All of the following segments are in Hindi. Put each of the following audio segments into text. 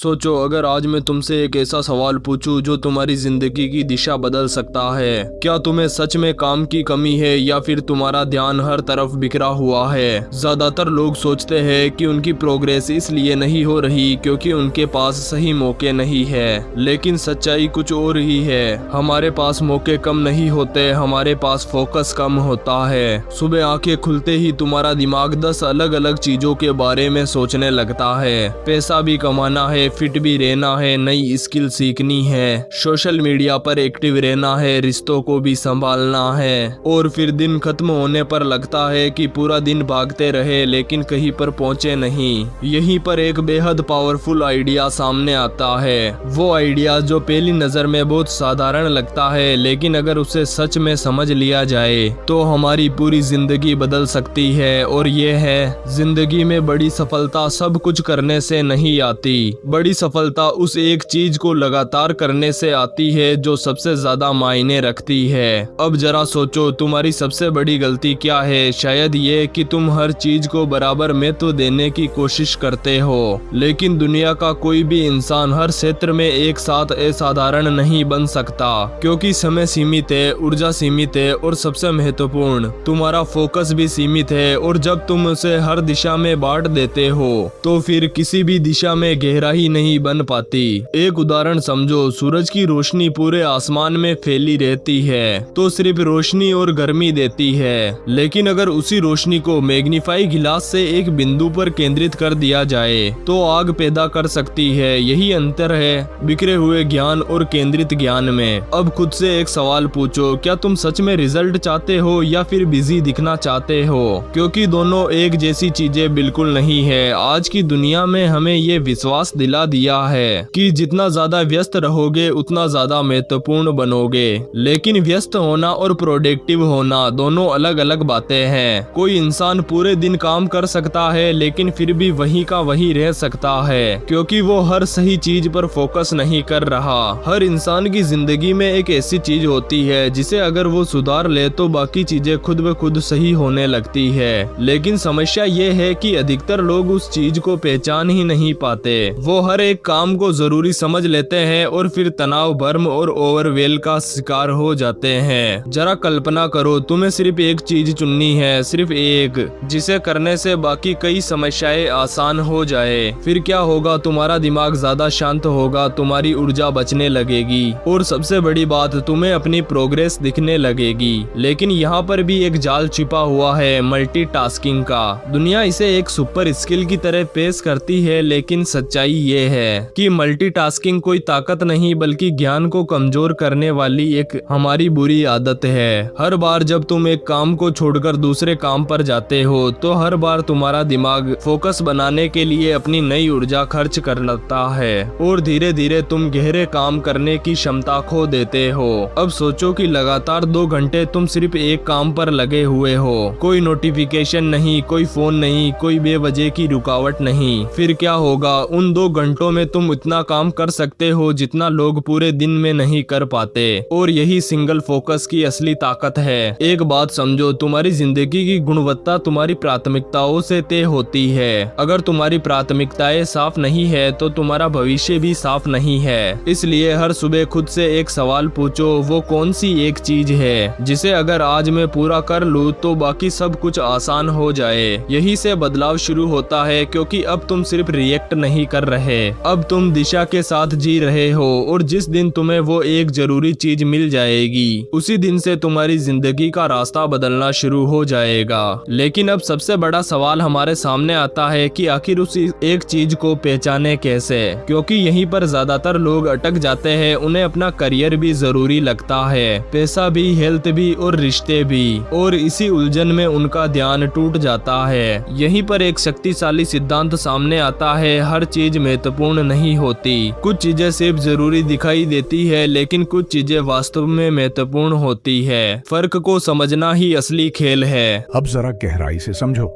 सोचो, अगर आज मैं तुमसे एक ऐसा सवाल पूछूं जो तुम्हारी जिंदगी की दिशा बदल सकता है, क्या तुम्हें सच में काम की कमी है या फिर तुम्हारा ध्यान हर तरफ बिखरा हुआ है। ज्यादातर लोग सोचते हैं कि उनकी प्रोग्रेस इसलिए नहीं हो रही क्योंकि उनके पास सही मौके नहीं है, लेकिन सच्चाई कुछ और ही है। हमारे पास मौके कम नहीं होते, हमारे पास फोकस कम होता है। सुबह आंखें खुलते ही तुम्हारा दिमाग 10 अलग अलग चीजों के बारे में सोचने लगता है। पैसा भी कमाना है, फिट भी रहना है, नई स्किल सीखनी है, सोशल मीडिया पर एक्टिव रहना है, रिश्तों को भी संभालना है। और फिर दिन खत्म होने पर लगता है कि पूरा दिन भागते रहे लेकिन कहीं पर पहुंचे नहीं। यहीं पर एक बेहद पावरफुल आइडिया सामने आता है। वो आइडिया जो पहली नजर में बहुत साधारण लगता है, लेकिन अगर उसे सच में समझ लिया जाए तो हमारी पूरी जिंदगी बदल सकती है। और ये है, जिंदगी में बड़ी सफलता सब कुछ करने से नहीं आती। बड़ी सफलता उस एक चीज को लगातार करने से आती है जो सबसे ज्यादा मायने रखती है। अब जरा सोचो, तुम्हारी सबसे बड़ी गलती क्या है? शायद ये कि तुम हर चीज को बराबर महत्व देने की कोशिश करते हो। लेकिन दुनिया का कोई भी इंसान हर क्षेत्र में एक साथ असाधारण नहीं बन सकता, क्योंकि समय सीमित है, ऊर्जा सीमित है और सबसे महत्वपूर्ण, तुम्हारा फोकस भी सीमित है। और जब तुम उसे हर दिशा में बांट देते हो तो फिर किसी भी दिशा में गहराई नहीं बन पाती। एक उदाहरण समझो, सूरज की रोशनी पूरे आसमान में फैली रहती है तो सिर्फ रोशनी और गर्मी देती है, लेकिन अगर उसी रोशनी को मैग्नीफाई गिलास से एक बिंदु पर केंद्रित कर दिया जाए तो आग पैदा कर सकती है। यही अंतर है बिखरे हुए ज्ञान और केंद्रित ज्ञान में। अब खुद से एक सवाल पूछो, क्या तुम सच में रिजल्ट चाहते हो या फिर बिजी दिखना चाहते हो? क्योंकि दोनों एक जैसी चीजें बिल्कुल नहीं है। आज की दुनिया में हमें ये विश्वास दिला दिया है कि जितना ज्यादा व्यस्त रहोगे उतना ज्यादा महत्वपूर्ण बनोगे, लेकिन व्यस्त होना और प्रोडक्टिव होना दोनों अलग अलग बातें हैं। कोई इंसान पूरे दिन काम कर सकता है लेकिन फिर भी वही का वही रह सकता है, क्योंकि वो हर सही चीज पर फोकस नहीं कर रहा। हर इंसान की जिंदगी में एक ऐसी चीज होती है जिसे अगर वो सुधार ले तो बाकी चीजें खुद ब खुद सही होने लगती है। लेकिन समस्या ये है कि अधिकतर लोग उस चीज को पहचान ही नहीं पाते। वो हर एक काम को जरूरी समझ लेते हैं और फिर तनाव, भ्रम और ओवरवेल का शिकार हो जाते हैं। जरा कल्पना करो, तुम्हें सिर्फ एक चीज चुननी है, सिर्फ एक, जिसे करने से बाकी कई समस्याएं आसान हो जाए। फिर क्या होगा? तुम्हारा दिमाग ज्यादा शांत होगा, तुम्हारी ऊर्जा बचने लगेगी और सबसे बड़ी बात, तुम्हें अपनी प्रोग्रेस दिखने लगेगी। लेकिन यहाँ पर भी एक जाल छिपा हुआ है, मल्टीटास्किंग का। दुनिया इसे एक सुपर स्किल की तरह पेश करती है, लेकिन सच्चाई ये है कि मल्टीटास्किंग कोई ताकत नहीं बल्कि ज्ञान को कमजोर करने वाली एक हमारी बुरी आदत है। हर बार जब तुम एक काम को छोड़कर दूसरे काम पर जाते हो तो हर बार तुम्हारा दिमाग फोकस बनाने के लिए अपनी नई ऊर्जा खर्च कर लगता है और धीरे धीरे तुम गहरे काम करने की क्षमता खो देते हो। अब सोचो कि लगातार 2 घंटे तुम सिर्फ एक काम पर लगे हुए हो, कोई नोटिफिकेशन नहीं, कोई फोन नहीं, कोई बेवजह की रुकावट नहीं। फिर क्या होगा? उन 2 घंटों में तुम इतना काम कर सकते हो जितना लोग पूरे दिन में नहीं कर पाते। और यही सिंगल फोकस की असली ताकत है। एक बात समझो, तुम्हारी जिंदगी की गुणवत्ता तुम्हारी प्राथमिकताओं से तय होती है। अगर तुम्हारी प्राथमिकताएं साफ नहीं है तो तुम्हारा भविष्य भी साफ नहीं है। इसलिए हर सुबह खुद से एक सवाल पूछो, वो कौन सी एक चीज है जिसे अगर आज मैं पूरा कर लूँ तो बाकी सब कुछ आसान हो जाए। यही से बदलाव शुरू होता है, क्योंकि अब तुम सिर्फ रिएक्ट नहीं कर रहे, अब तुम दिशा के साथ जी रहे हो। और जिस दिन तुम्हें वो एक जरूरी चीज मिल जाएगी उसी दिन से तुम्हारी जिंदगी का रास्ता बदलना शुरू हो जाएगा। लेकिन अब सबसे बड़ा सवाल हमारे सामने आता है कि आखिर उस एक चीज को पहचाने कैसे, क्योंकि यहीं पर ज्यादातर लोग अटक जाते हैं। उन्हें अपना करियर भी जरूरी लगता है, पैसा भी, हेल्थ भी और रिश्ते भी, और इसी उलझन में उनका ध्यान टूट जाता है। यहीं पर एक शक्तिशाली सिद्धांत सामने आता है, हर चीज महत्वपूर्ण नहीं होती। कुछ चीजें सिर्फ जरूरी दिखाई देती है, लेकिन कुछ चीजें वास्तव में महत्वपूर्ण होती है। फर्क को समझना ही असली खेल है। अब जरा गहराई से समझो,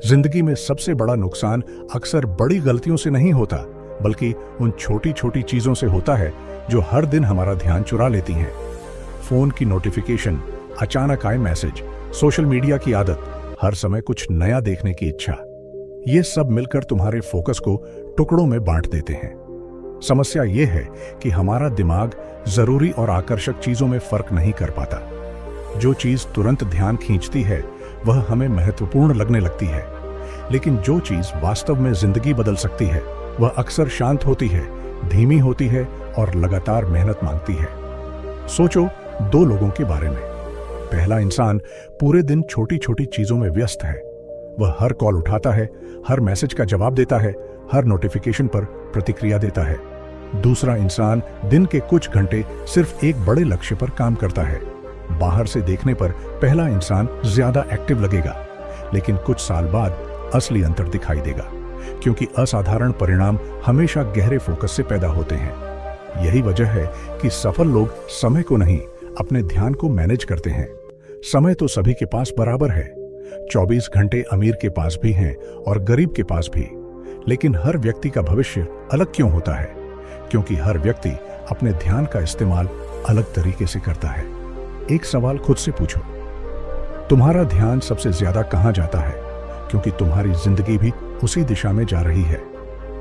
जिंदगी में सबसे बड़ा नुकसान अक्सर बड़ी गलतियों से नहीं होता, बल्कि उन छोटी छोटी चीजों से होता है जो हर दिन हमारा ध्यान चुरा लेती हैं। फोन की नोटिफिकेशन, अचानक आए मैसेज, सोशल मीडिया की आदत, हर समय कुछ नया देखने की इच्छा, ये सब मिलकर तुम्हारे फोकस को टुकड़ों में बांट देते हैं। समस्या ये है कि हमारा दिमाग जरूरी और आकर्षक चीजों में फर्क नहीं कर पाता। जो चीज तुरंत ध्यान खींचती है वह हमें महत्वपूर्ण लगने लगती है, लेकिन जो चीज वास्तव में जिंदगी बदल सकती है वह अक्सर शांत होती है, धीमी होती है और लगातार मेहनत मांगती है। सोचो दो लोगों के बारे में। पहला इंसान पूरे दिन छोटी छोटी चीजों में व्यस्त है। वह हर कॉल उठाता है, हर मैसेज का जवाब देता है, हर नोटिफिकेशन पर प्रतिक्रिया देता है। दूसरा इंसान दिन के कुछ घंटे सिर्फ एक बड़े लक्ष्य पर काम करता है। बाहर से देखने पर पहला इंसान ज्यादा एक्टिव लगेगा, लेकिन कुछ साल बाद असली अंतर दिखाई देगा, क्योंकि असाधारण परिणाम हमेशा गहरे फोकस से पैदा होते हैं। यही वजह है कि सफल लोग समय को नहीं, अपने ध्यान को मैनेज करते हैं। समय तो सभी के पास बराबर है। 24 घंटे अमीर के पास भी हैं और गरीब के पास भी, लेकिन हर व्यक्ति का भविष्य अलग क्यों होता है? क्योंकि हर व्यक्ति अपने ध्यान का इस्तेमाल अलग तरीके से करता है। एक सवाल खुद से पूछो, तुम्हारा ध्यान सबसे ज्यादा कहां जाता है? क्योंकि तुम्हारी जिंदगी भी उसी दिशा में जा रही है।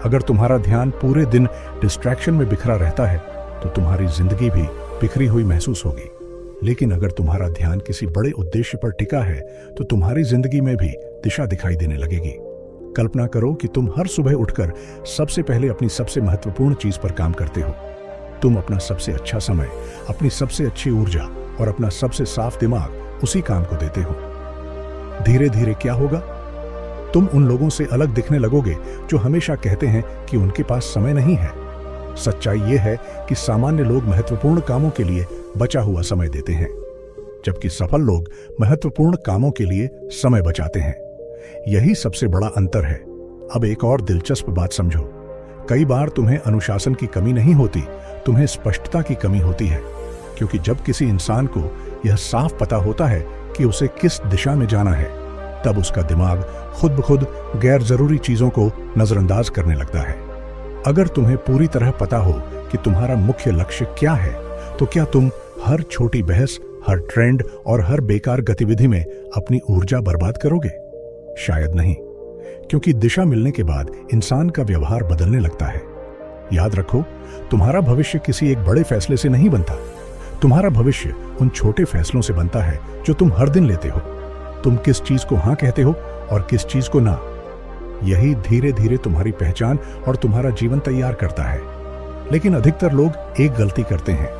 अगर तुम्हारा ध्यान पूरे दिन डिस्ट्रैक्शन में बिखरा रहता है तो तुम्हारी जिंदगी भी बिखरी हुई महसूस होगी। लेकिन अगर तुम्हारा ध्यान किसी बड़े उद्देश्य पर टिका है तो तुम्हारी जिंदगी में भी दिशा दिखाई देने लगेगी। कल्पना करो कि तुम हर सुबह उठकर सबसे पहले अपनी सबसे महत्वपूर्ण चीज पर काम करते हो। तुम अपना सबसे अच्छा समय, अपनी सबसे अच्छी ऊर्जा और अपना सबसे साफ दिमाग उसी काम को देते हो। धीरे धीरे क्या होगा? तुम उन लोगों से अलग दिखने लगोगे जो हमेशा कहते हैं कि उनके पास समय नहीं है। सच्चाई यह है कि सामान्य लोग महत्वपूर्ण कामों के लिए बचा हुआ समय देते हैं, जबकि सफल लोग महत्वपूर्ण कामों के लिए समय बचाते हैं। यही सबसे बड़ा अंतर है। अब एक और दिलचस्प बात समझो। कई बार तुम्हें अनुशासन की कमी नहीं होती, तुम्हें स्पष्टता की कमी होती है। क्योंकि जब किसी इंसान को यह साफ पता होता है कि उसे किस दिशा में जाना है, तब उसका दिमाग खुद ब खुद गैर जरूरी चीजों को नजरअंदाज करने लगता है। अगर तुम्हें पूरी तरह पता हो कि तुम्हारा मुख्य लक्ष्य क्या है, तो क्या तुम हर छोटी बहस, हर ट्रेंड और हर बेकार गतिविधि में अपनी ऊर्जा बर्बाद करोगे? शायद नहीं, क्योंकि दिशा मिलने के बाद इंसान का व्यवहार बदलने लगता है। याद रखो, तुम्हारा भविष्य किसी एक बड़े फैसले से नहीं बनता। तुम्हारा भविष्य उन छोटे फैसलों से बनता है जो तुम हर दिन लेते हो। तुम किस चीज को हां कहते हो और किस चीज को ना। यही धीरे धीरे तुम्हारी पहचान और तुम्हारा जीवन तैयार करता है। लेकिन अधिकतर लोग एक गलती करते हैं।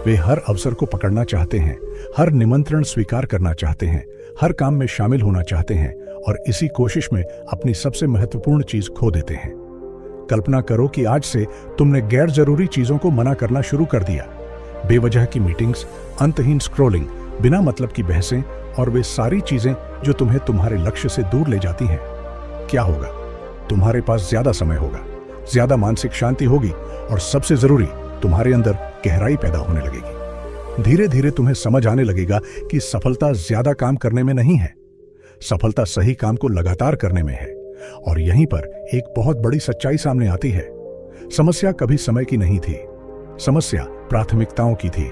वे हर अवसर को पकड़ना चाहते हैं, हर निमंत्रण स्वीकार करना चाहते हैं, हर काम में शामिल होना चाहते हैं और इसी कोशिश में अपनी सबसे महत्वपूर्ण चीज खो देते हैं। कल्पना करो कि आज से तुमने गैर जरूरी चीजों को मना करना शुरू कर दिया। बेवजह की मीटिंग्स, अंतहीन स्क्रॉलिंग, बिना मतलब की बहसें और वे सारी चीजें जो तुम्हें तुम्हारे लक्ष्य से दूर ले जाती हैं। क्या होगा? तुम्हारे पास ज्यादा समय होगा, ज्यादा मानसिक शांति होगी और सबसे जरूरी, तुम्हारे अंदर गहराई पैदा होने लगेगी। धीरे धीरे तुम्हें समझ आने लगेगा कि सफलता ज्यादा काम करने में नहीं है, सफलता सही काम को लगातार करने में है। और यहीं पर एक बहुत बड़ी सच्चाई सामने आती है। समस्या कभी समय की नहीं थी, समस्या प्राथमिकताओं की थी।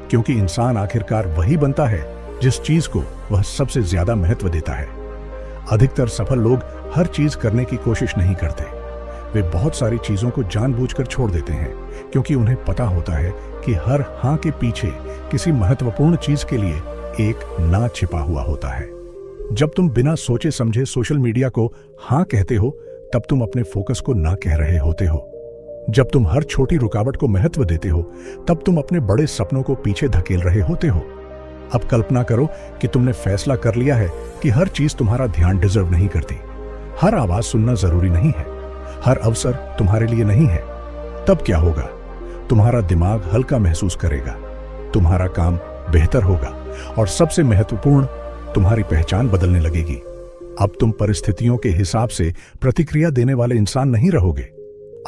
क्योंकि इंसान आखिरकार वही बनता है जिस चीज को वह सबसे ज्यादा महत्व देता है। अधिकतर सफल लोग हर चीज करने की कोशिश नहीं करते। वे बहुत सारी चीजों को जानबूझकर छोड़ देते हैं, क्योंकि उन्हें पता होता है कि हर हां के पीछे किसी महत्वपूर्ण चीज के लिए एक ना छिपा हुआ होता है। जब तुम बिना सोचे समझे सोशल मीडिया को हां कहते हो, तब तुम अपने फोकस को ना कह रहे होते हो। जब तुम हर छोटी रुकावट को महत्व देते हो, तब तुम अपने बड़े सपनों को पीछे धकेल रहे होते हो। अब कल्पना करो कि तुमने फैसला कर लिया है कि हर चीज तुम्हारा ध्यान डिजर्व नहीं करती, हर आवाज सुनना जरूरी नहीं है, हर अवसर तुम्हारे लिए नहीं है। तब क्या होगा? तुम्हारा दिमाग हल्का महसूस करेगा, तुम्हारा काम बेहतर होगा और सबसे महत्वपूर्ण, तुम्हारी पहचान बदलने लगेगी। अब तुम परिस्थितियों के हिसाब से प्रतिक्रिया देने वाले इंसान नहीं रहोगे।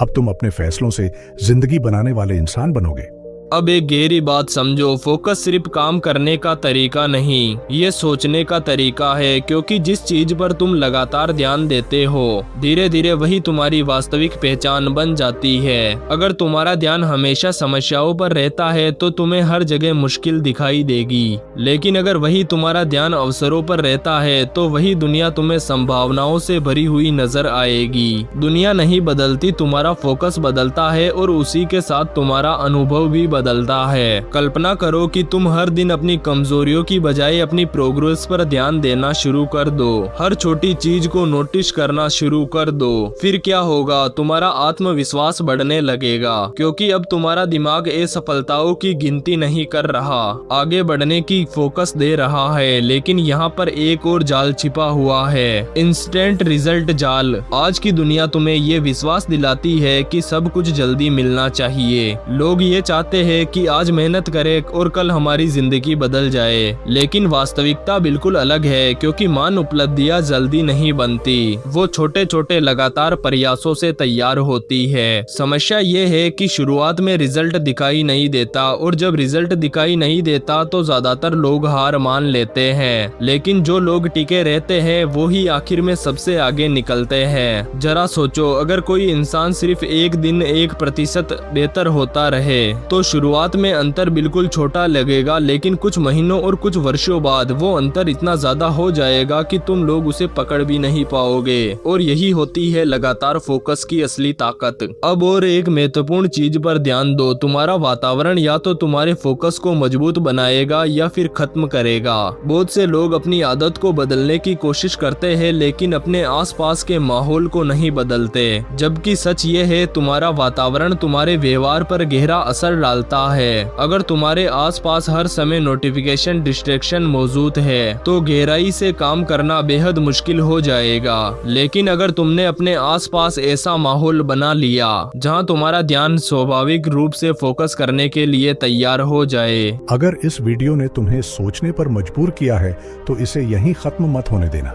अब तुम अपने फैसलों से जिंदगी बनाने वाले इंसान बनोगे। अब एक गहरी बात समझो, फोकस सिर्फ काम करने का तरीका नहीं, ये सोचने का तरीका है, क्योंकि जिस चीज पर तुम लगातार ध्यान देते हो धीरे धीरे वही तुम्हारी वास्तविक पहचान बन जाती है। अगर तुम्हारा ध्यान हमेशा समस्याओं पर रहता है तो तुम्हें हर जगह मुश्किल दिखाई देगी, लेकिन अगर वही तुम्हारा ध्यान अवसरों पर रहता है तो वही दुनिया तुम्हें संभावनाओं से भरी हुई नजर आएगी। दुनिया नहीं बदलती, तुम्हारा फोकस बदलता है और उसी के साथ तुम्हारा अनुभव भी बदलता है। कल्पना करो कि तुम हर दिन अपनी कमजोरियों की बजाय अपनी प्रोग्रेस पर ध्यान देना शुरू कर दो, हर छोटी चीज को नोटिस करना शुरू कर दो। फिर क्या होगा? तुम्हारा आत्मविश्वास बढ़ने लगेगा, क्योंकि अब तुम्हारा दिमाग असफलताओं की गिनती नहीं कर रहा, आगे बढ़ने की फोकस दे रहा है। लेकिन यहाँ पर एक और जाल छिपा हुआ है, इंस्टेंट रिजल्ट जाल। आज की दुनिया तुम्हें ये विश्वास दिलाती है कि सब कुछ जल्दी मिलना चाहिए। लोग ये चाहते हैं कि आज मेहनत करें और कल हमारी जिंदगी बदल जाए, लेकिन वास्तविकता बिल्कुल अलग है, क्योंकि मान उपलब्धियां जल्दी नहीं बनती, वो छोटे छोटे लगातार प्रयासों से तैयार होती है। समस्या ये है कि शुरुआत में रिजल्ट दिखाई नहीं देता, और जब रिजल्ट दिखाई नहीं देता तो ज्यादातर लोग हार मान लेते हैं, लेकिन जो लोग टिके रहते हैं वो ही आखिर में सबसे आगे निकलते हैं। जरा सोचो, अगर कोई इंसान सिर्फ एक दिन 1% बेहतर होता रहे तो शुरुआत में अंतर बिल्कुल छोटा लगेगा, लेकिन कुछ महीनों और कुछ वर्षों बाद वो अंतर इतना ज्यादा हो जाएगा कि तुम लोग उसे पकड़ भी नहीं पाओगे। और यही होती है लगातार फोकस की असली ताकत। अब और एक महत्वपूर्ण चीज पर ध्यान दो, तुम्हारा वातावरण या तो तुम्हारे फोकस को मजबूत बनाएगा या फिर खत्म करेगा। बहुत से लोग अपनी आदत को बदलने की कोशिश करते हैं, लेकिन अपने आसपास के माहौल को नहीं बदलते, जबकि सच ये है तुम्हारा वातावरण तुम्हारे व्यवहार पर गहरा असर डालता है। अगर तुम्हारे आसपास हर समय नोटिफिकेशन डिस्ट्रैक्शन मौजूद है तो गहराई से काम करना बेहद मुश्किल हो जाएगा। लेकिन अगर तुमने अपने आसपास ऐसा माहौल बना लिया जहां तुम्हारा ध्यान स्वाभाविक रूप से फोकस करने के लिए तैयार हो जाए। अगर इस वीडियो ने तुम्हें सोचने पर मजबूर किया है तो इसे यहीं खत्म मत होने देना।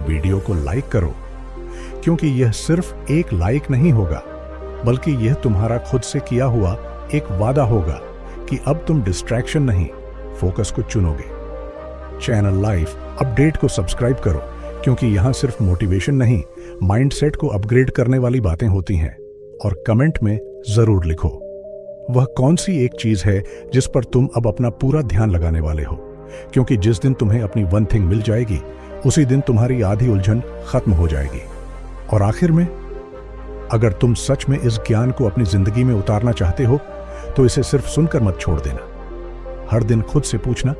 वीडियो को लाइक करो, क्योंकि यह सिर्फ एक लाइक नहीं होगा, बल्कि यह तुम्हारा खुद से किया हुआ एक वादा होगा कि अब तुम डिस्ट्रैक्शन नहीं, फोकस को चुनोगे। चैनल लाइफ अपडेट को सब्सक्राइब करो, क्योंकि यहां सिर्फ मोटिवेशन नहीं, माइंडसेट को अपग्रेड करने वाली बातें होती हैं। और कमेंट में जरूर लिखो वह कौन सी एक चीज है जिस पर तुम अब अपना पूरा ध्यान लगाने वाले हो, क्योंकि जिस दिन तुम्हें अपनी वन थिंग मिल जाएगी उसी दिन तुम्हारी आधी उलझन खत्म हो जाएगी। और आखिर में, अगर तुम सच में इस ज्ञान को अपनी जिंदगी में उतारना चाहते हो तो इसे सिर्फ सुनकर मत छोड़ देना। हर दिन खुद से पूछना,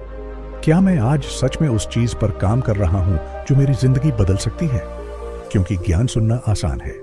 क्या मैं आज सच में उस चीज पर काम कर रहा हूं जो मेरी जिंदगी बदल सकती है? क्योंकि ज्ञान सुनना आसान है,